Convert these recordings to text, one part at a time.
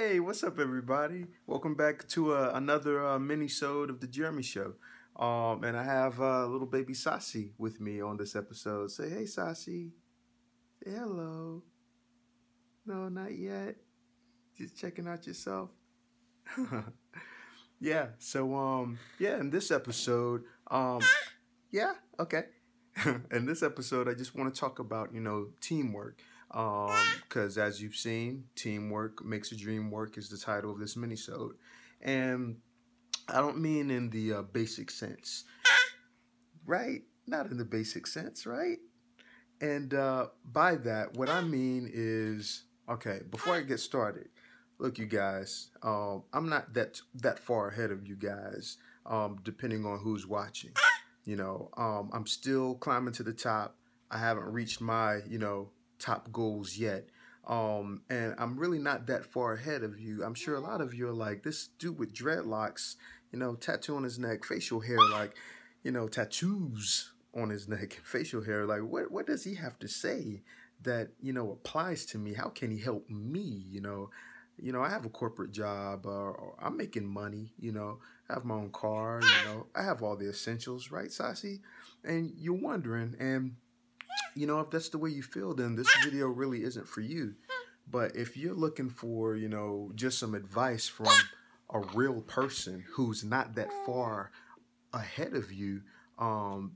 Hey, what's up, everybody? Welcome back to another mini-sode of the Jeremy Show. And I have little baby Sassy with me on this episode. Say, hey, Sassy. Say hello. No, not yet. Just checking out yourself. Yeah. So, yeah, in this episode, yeah, okay. In this episode, I just want to talk about, teamwork. Because as you've seen, teamwork makes a dream work is the title of this minisode. And I don't mean in the basic sense, right? Not in the basic sense, right? And by that, what I mean is, okay, before I get started, look, you guys, I'm not that far ahead of you guys, depending on who's watching. I'm still climbing to the top. I haven't reached my, top goals yet. And I'm really not that far ahead of you. I'm sure a lot of you are like, this dude with dreadlocks, tattoo on his neck, facial hair, like, tattoos on his neck, facial hair. Like, what does he have to say that, applies to me? How can he help me? I have a corporate job, or I'm making money, I have my own car, I have all the essentials, right, Sassy? And you're wondering, and if that's the way you feel, then this video really isn't for you. But if you're looking for, just some advice from a real person who's not that far ahead of you,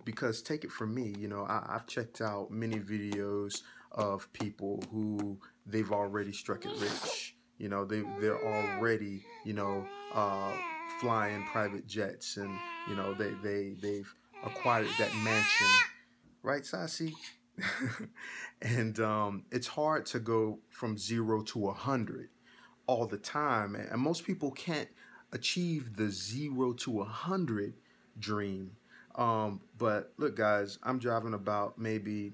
because take it from me, I've checked out many videos of people who they've already struck it rich. They're already, flying private jets, and they've acquired that mansion, right, Sassy? And it's hard to go from 0 to 100 all the time, and most people can't achieve the 0 to 100 dream. But look, guys, I'm driving about maybe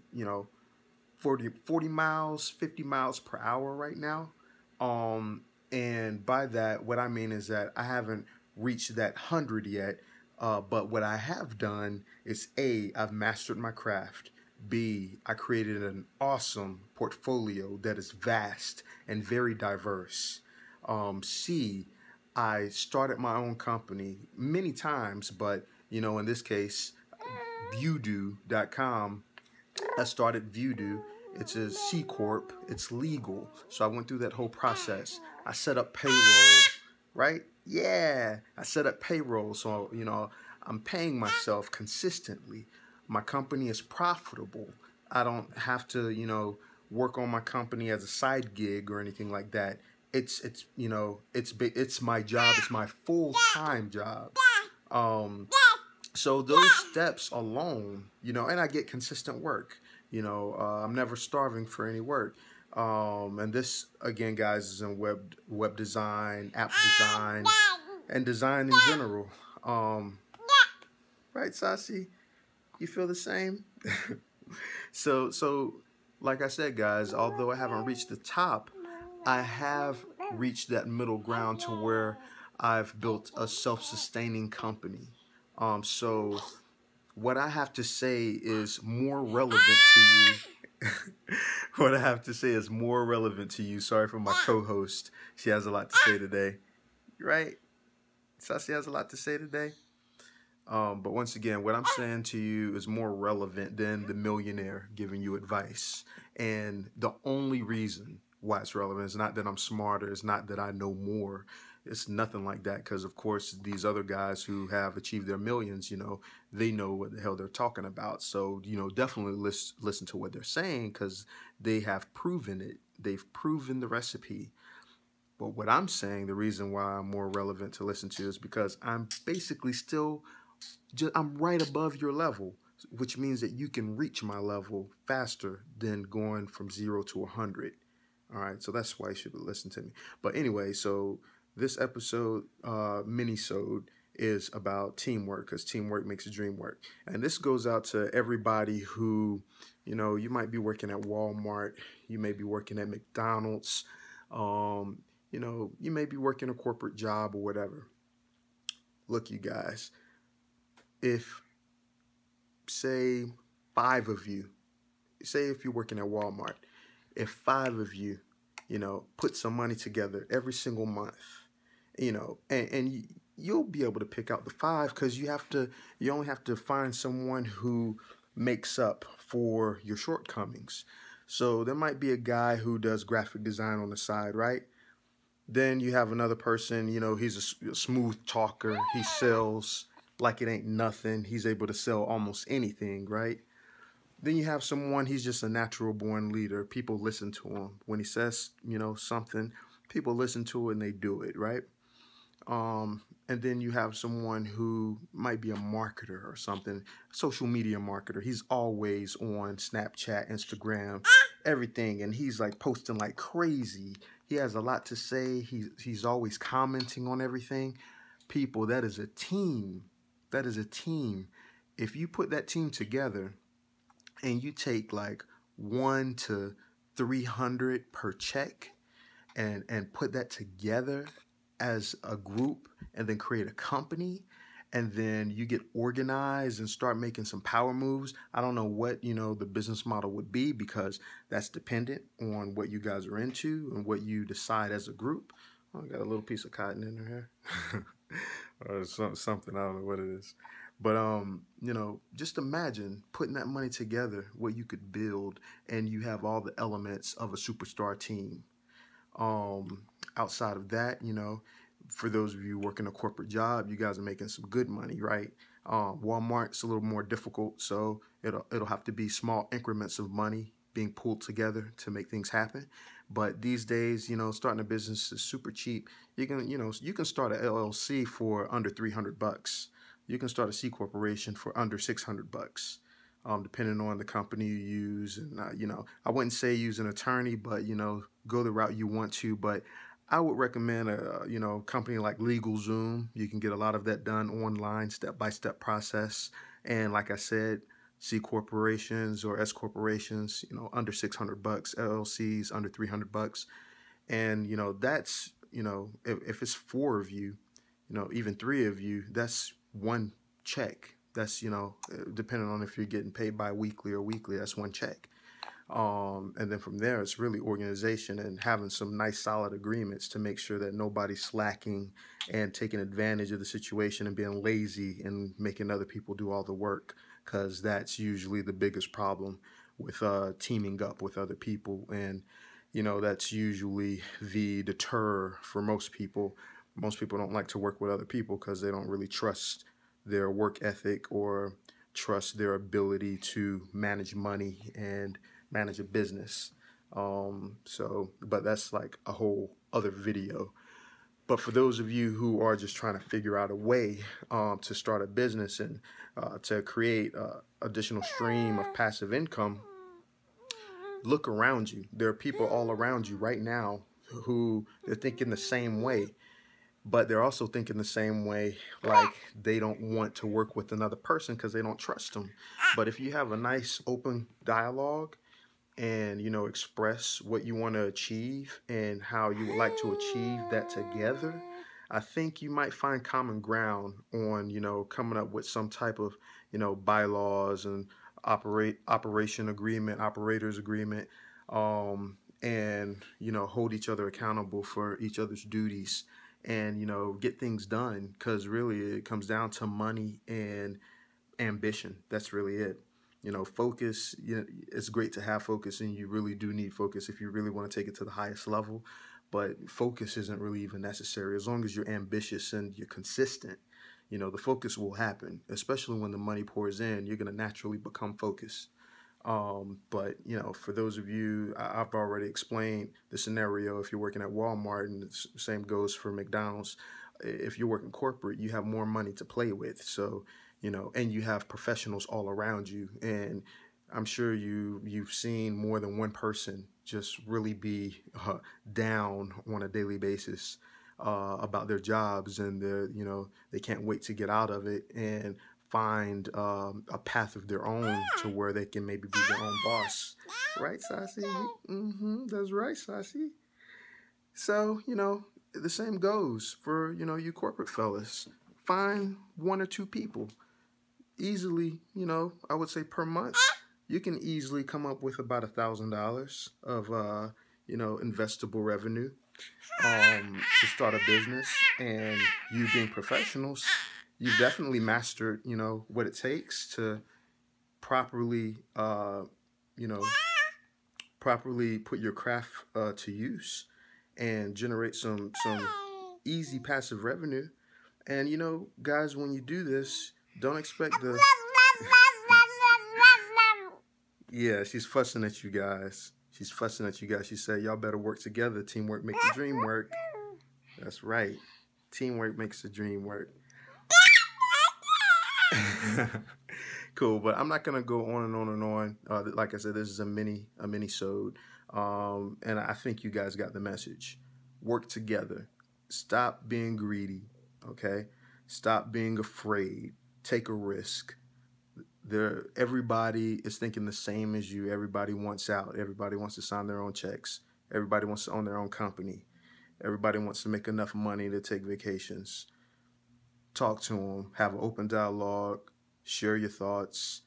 40 miles, 50 miles per hour right now. And by that, what I mean is that I haven't reached that 100 yet. But what I have done is A, I've mastered my craft. B, I created an awesome portfolio that is vast and very diverse. C, I started my own company many times, but in this case, Viewdo.com. I started Viewdo. It's a C Corp. It's legal. So I went through that whole process. I set up payroll, right? Yeah. I set up payroll. So, I'm paying myself consistently. My company is profitable. I don't have to, work on my company as a side gig or anything like that. It's my job. It's my full-time job. So those steps alone, and I get consistent work. I'm never starving for any work. And this, again, guys, is in web design, app design, and design in general. Right, Sassy? You feel the same? So, like I said, guys, although I haven't reached the top, I have reached that middle ground to where I've built a self-sustaining company. So what I have to say is more relevant to you. What I have to say is more relevant to you. Sorry for my co-host. She has a lot to say today. Right? Sassy has a lot to say today. But once again, what I'm saying to you is more relevant than the millionaire giving you advice. And the only reason why it's relevant is not that I'm smarter. It's not that I know more. It's nothing like that. Because, of course, these other guys who have achieved their millions, they know what the hell they're talking about. So, definitely listen to what they're saying, because they have proven it. They've proven the recipe. But what I'm saying, the reason why I'm more relevant to listen to is because I'm basically I'm right above your level, which means that you can reach my level faster than going from 0 to 100. All right, so that's why you should listen to me. But anyway, so this episode, minisode, is about teamwork, because teamwork makes a dream work. And this goes out to everybody who, you might be working at Walmart, you may be working at McDonald's, you may be working a corporate job or whatever. Look, you guys, if, say, 5 of you, say if you're working at Walmart, if 5 of you put some money together every single month, and you'll be able to pick out the five, because you only have to find someone who makes up for your shortcomings. So there might be a guy who does graphic design on the side, right? Then you have another person, he's a smooth talker. He sells like it ain't nothing. He's able to sell almost anything, right? Then you have someone, he's just a natural born leader. People listen to him. When he says, something, people listen to it and they do it, right? And then you have someone who might be a marketer or something, social media marketer. He's always on Snapchat, Instagram, everything, and he's like posting like crazy. He has a lot to say. He's always commenting on everything. People, that is a team. That is a team. If you put that team together and you take like 1 to 300 per check and put that together as a group, and then create a company, and then you get organized and start making some power moves. I don't know what, the business model would be, because that's dependent on what you guys are into and what you decide as a group. Oh, I got a little piece of cotton in her hair. Or something, I don't know what it is. But, just imagine putting that money together, what you could build, and you have all the elements of a superstar team. Outside of that, for those of you working a corporate job, you guys are making some good money, right? Walmart's a little more difficult, so it'll have to be small increments of money being pulled together to make things happen. But these days, starting a business is super cheap. You can start an LLC for under $300. You can start a C corporation for under $600. Depending on the company you use. And, I wouldn't say use an attorney, but, go the route you want to. But I would recommend a, company like LegalZoom. You can get a lot of that done online, step-by-step process. And like I said, C corporations or S corporations, under $600, LLCs under $300. And, that's, if it's 4 of you, even 3 of you, that's one check. That's, depending on if you're getting paid bi-weekly or weekly, that's one check. And then from there, it's really organization and having some nice solid agreements to make sure that nobody's slacking and taking advantage of the situation and being lazy and making other people do all the work, because that's usually the biggest problem with teaming up with other people. And, that's usually the deter for most people. Most people don't like to work with other people because they don't really trust their work ethic or trust their ability to manage money and manage a business. But that's like a whole other video. But for those of you who are just trying to figure out a way to start a business and to create additional stream of passive income, look around you. There are people all around you right now who they're thinking the same way. But they're also thinking the same way, like they don't want to work with another person because they don't trust them. But if you have a nice open dialogue and, express what you want to achieve and how you would like to achieve that together, I think you might find common ground on, coming up with some type of, bylaws and operators agreement, and, hold each other accountable for each other's duties. And, get things done, because really it comes down to money and ambition. That's really it. Focus, it's great to have focus, and you really do need focus if you really want to take it to the highest level. But focus isn't really even necessary. As long as you're ambitious and you're consistent, the focus will happen, especially when the money pours in. You're going to naturally become focused. But, for those of you, I've already explained the scenario if you're working at Walmart, and the same goes for McDonald's. If you're working corporate, you have more money to play with. So, and you have professionals all around you. And I'm sure you've seen more than one person just really be down on a daily basis about their jobs, and they can't wait to get out of it and find a path of their own to where they can maybe be their own boss. Right, Sassy? That's right, Sassy. So, the same goes for, you corporate fellas. Find 1 or 2 people. Easily, I would say per month, you can easily come up with about $1,000 of, investable revenue to start a business. And you being professionals, you've definitely mastered, what it takes to properly, you know, properly put your craft to use and generate some easy passive revenue. And guys, when you do this, don't expect the yeah, she's fussing at you guys. She's fussing at you guys. She said, y'all better work together. Teamwork makes the dream work. That's right. Teamwork makes the dream work. Cool, but I'm not gonna go on and on and on. Like I said, this is a mini-sode, and I think you guys got the message. Work together. Stop being greedy. Okay, stop being afraid. Take a risk. Everybody is thinking the same as you. Everybody wants out. Everybody wants to sign their own checks. Everybody wants to own their own company. Everybody wants to make enough money to take vacations. Talk to them. Have an open dialogue. Share your thoughts.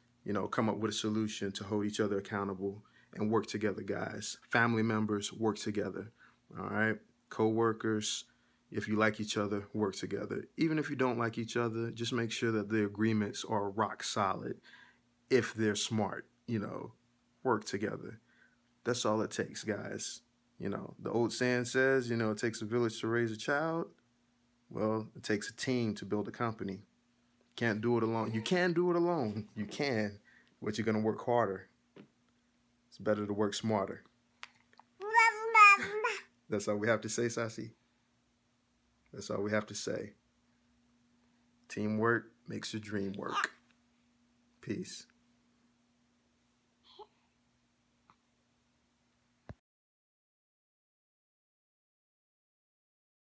Come up with a solution to hold each other accountable and work together, guys. Family members, work together. All right? Co-workers, if you like each other, work together. Even if you don't like each other, just make sure that the agreements are rock solid. If they're smart, work together. That's all it takes, guys. The old saying says, it takes a village to raise a child. Well, it takes a team to build a company. Can't do it alone. You can do it alone. You can, but you're going to work harder. It's better to work smarter. That's all we have to say, Sassy. That's all we have to say. Teamwork makes your dream work. Peace.